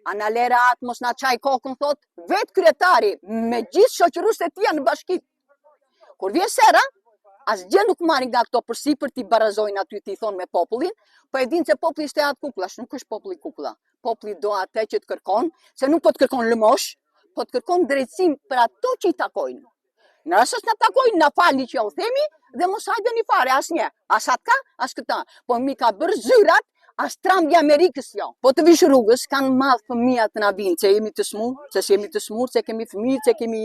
Analera atë mos na qaj kokën, thot, vetë kryetari me gjithë shoqëruesit e tij në bashki. Kur vjen sera, asgjë nuk marrin nga këto përsipër t'i barazojnë aty t'i thonë me popullin, po e dinë se populli ishte atë kukullash, nuk është populli kukulla. Populli do atë që të kërkon, se nuk po të kërkon lëmosh, po të kërkon drejtësim për ato që i takojnë. Në rësës në takojnë, në fali që u themi, dhe mos hajde një fare, as një, as atka, as këta. Po mi ka bërë zyrat, as Trumpi Amerikës jo. Po të vish rrugës, kanë madhë fëmijat të na vinë, se jemi të smurë, se kemi fëmijë, se kemi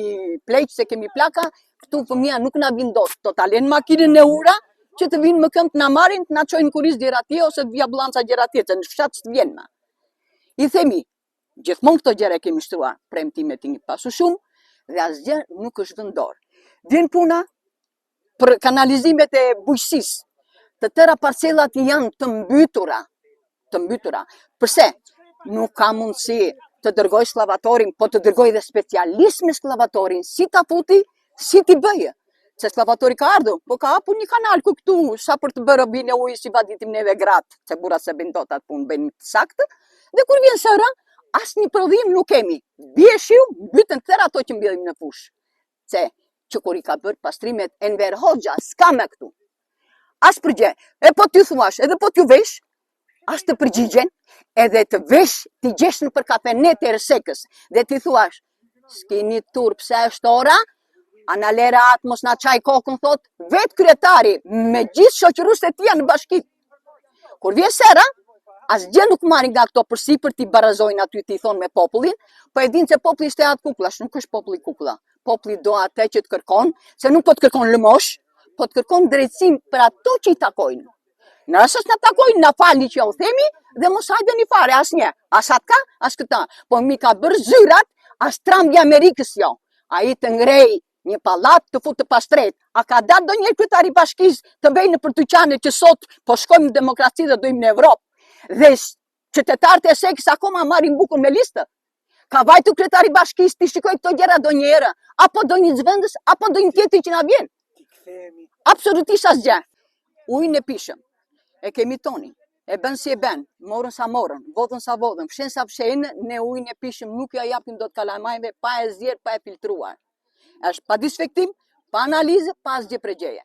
pleq, se kemi plaka, këtu fëmija nuk na vinë dot. Do ta lënë makinën e ura, që të vinë më kënd të na marrin, të na çojnë kuris deri atje ose të vi ambulanca deri atje, se në fshat të vjen më. I themi, gjithmonë këto gjëra kemi shtruar, premtimet i pasu shumë dhe asgjë nuk është vendor. Vjen puna për kanalizimet e bujqësisë. Të tëra parcelat janë të mbytura. Përse? Nuk ka mundësi të dërgoj skllavatorin, po të dërgoj dhe specialist me skllavatorin, si ta futi, si t'i bëjë. Se sklavatori ka ardhur, po ka hapur një kanal ku këtu, sa për të bërë bine ujë si vaditim neve gratë, se bura se bëjnë dot atë punë, bëjnë saktë, dhe kur vjen sëra, as një prodhim nuk kemi. Bie shiu, mbyten tëra ato që mbjellim në fushë. Se që kur i ka bërë pastrimet Enver Hoxha, s'ka me këtu. As përgje, e po t'ju thuash, edhe po t'ju vesh, as të përgjigjen, edhe të vesh, t'i gjesh në për kafenet e Rësekës, dhe t'i thuash, s'kini turp se është ora, Analera atë mos na qaj kokën, thot, vetë kryetari me gjithë shoqëruesit e tij në bashki. Kur vjen sera, asgjë nuk marrin nga këto përsipër t'i barazojnë aty t'i thonë me popullin, po e dinë se populli ishte atë kukullash, nuk është populli kukulla. Populli do atë që të kërkon, se nuk po të kërkon lëmosh, po të kërkon drejtësim për ato që i takojnë. Në rësës në takojnë, në fali që u themi, dhe mos hajde një fare, as një, as atka, as këta. Po mi ka bërë zyrat, as Trumpi Amerikës jo. A i të ngrej një pallat të fut të pastret. A ka datë do një kryetari bashkisë të vejnë për dyqane që sot po shkojmë në demokraci dhe dojmë në Evropë. Dhe qytetarët e Sekës akoma marrin bukën me listë. Ka vajtu kryetari bashkisë të shikoj këto gjëra do një herë, apo do një zvendës, apo do një tjetër që na vjen. Absolutisht asgjë. Ujin e pishëm, e kemi toni, e bën si e bën, morën sa morën, vodhën sa vodhën, fshen sa fshen, ne ujin e pishëm nuk ja japim dot kalamajve pa e zjerë, pa e filtruar. Është pa disinfektim, pa analizë, pa asgjë pregjeje.